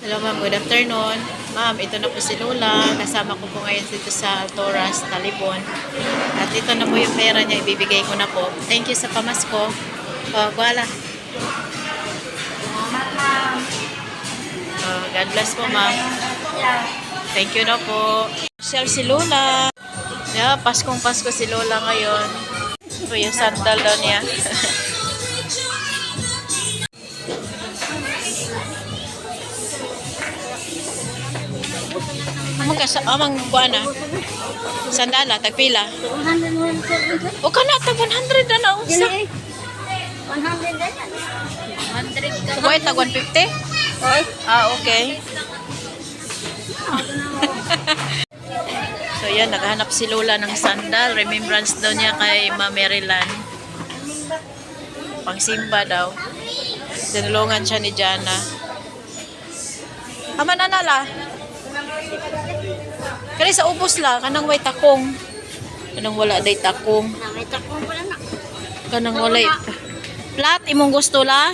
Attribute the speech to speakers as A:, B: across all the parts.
A: Hello ma'am, good afternoon. Ma'am, ito na po si Lola. Kasama ko po ngayon dito sa Altoras, Talibon. At ito na po yung pera niya, ibibigay ko na po. Thank you sa pamasko. Wala. God bless po ma'am. Thank you na po. Share si Lola. Yeah, Paskong Pasko si Lola ngayon. Ito yung sandal daw niya. Amang kuana. Sandala, tagpila. 100. O kana tag 100 na usa.
B: 100 na. 100 ka.
A: Wait, tag 150? Okay. So yan, naghahanap si Lola ng sandal. Remembrance daw niya kay Ma Maryland. Pangsimba daw. Tinulungan siya ni Jana. Aman anala. Kani sa ubos la, kanang way takong. Kanang wala day takong.
B: May takong pala na.
A: Kanang wala. Plat, imong gusto la?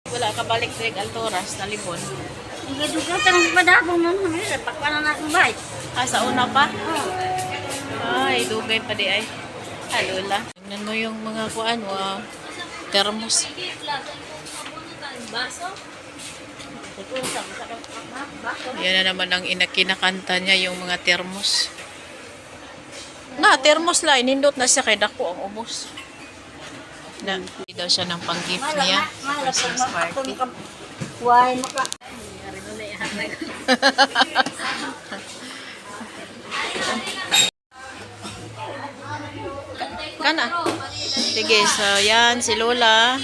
A: Wala ka balik sa Altoras, Talibon.
B: Hindi duga tanong padabong mo mo. Pakwana na akong bite.
A: Sa una pa? Ay, dugay pa di ay. Lola. Tingnan mo yung mga kuan, wow. Termos. Yan na naman ang kinakanta niya, yung mga termos. Termos la, inindot na siya kay dako ang ubos. Hindi daw siya ng pang-gift niya. Christmas party.
B: Why maka?
A: Kana. Sige, so yan si Lola.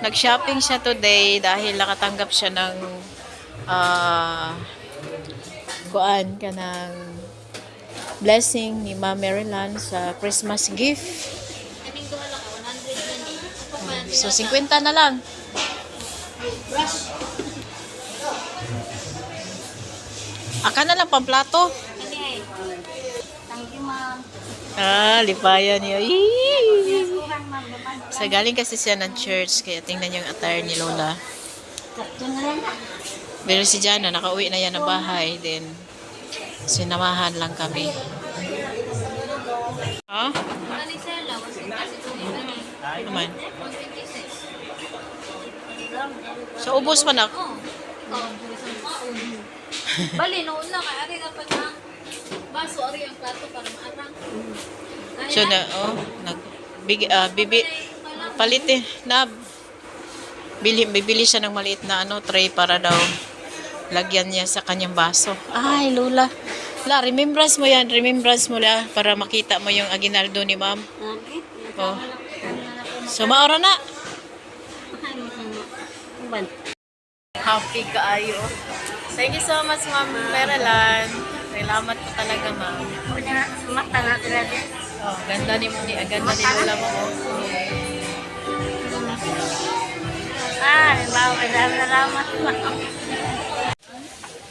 A: Nag-shopping siya today dahil nakatanggap siya ng kuan kanang blessing ni Ma Maryland sa Christmas gift. So 50 na lang. Aka na lang pamplato.
B: Thank you, ma'am.
A: Lipayan niya. Sa galing kasi siya ng church, kaya tingnan yung attire ni Lola. Pero si Jana, nakauwi na yan ng bahay. Then, sinamahan lang kami. Ha? Naman. Sa ubos pa na.
B: Bali, noon lang. Ari na pa na. Baso, ari ang plato para maarang.
A: So, palit eh. Bibili siya ng maliit na tray para daw lagyan niya sa kanyang baso. Ay, Lola. Remembrance mo yan. Remembrance mo la para makita mo yung aginaldo ni ma'am. Oh. So, maura na. Happy kaayo. Thank you so much, Ma'am Maryland. Salamat po talaga, ma'am. Ganda ni Lola mo.
B: Salamat.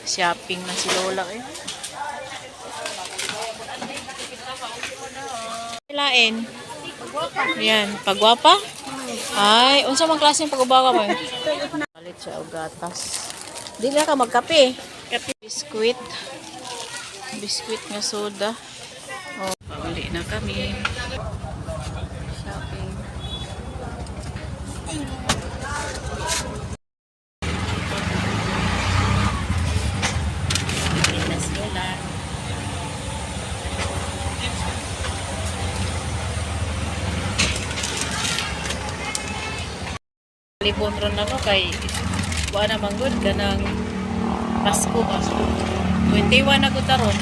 A: Shopping na si Lola eh. Lain. Yan, pagwapa? Ay, unsa man klase ng pagubaka mo? Palit siya og gatas. Di na ka magkape. Kape, biskuit. Biskuit nga soda. Oh, pauli na kami. Shopping. Talibon ron ako kay buwan na manggod kanang Pasko. 21 na ko taron.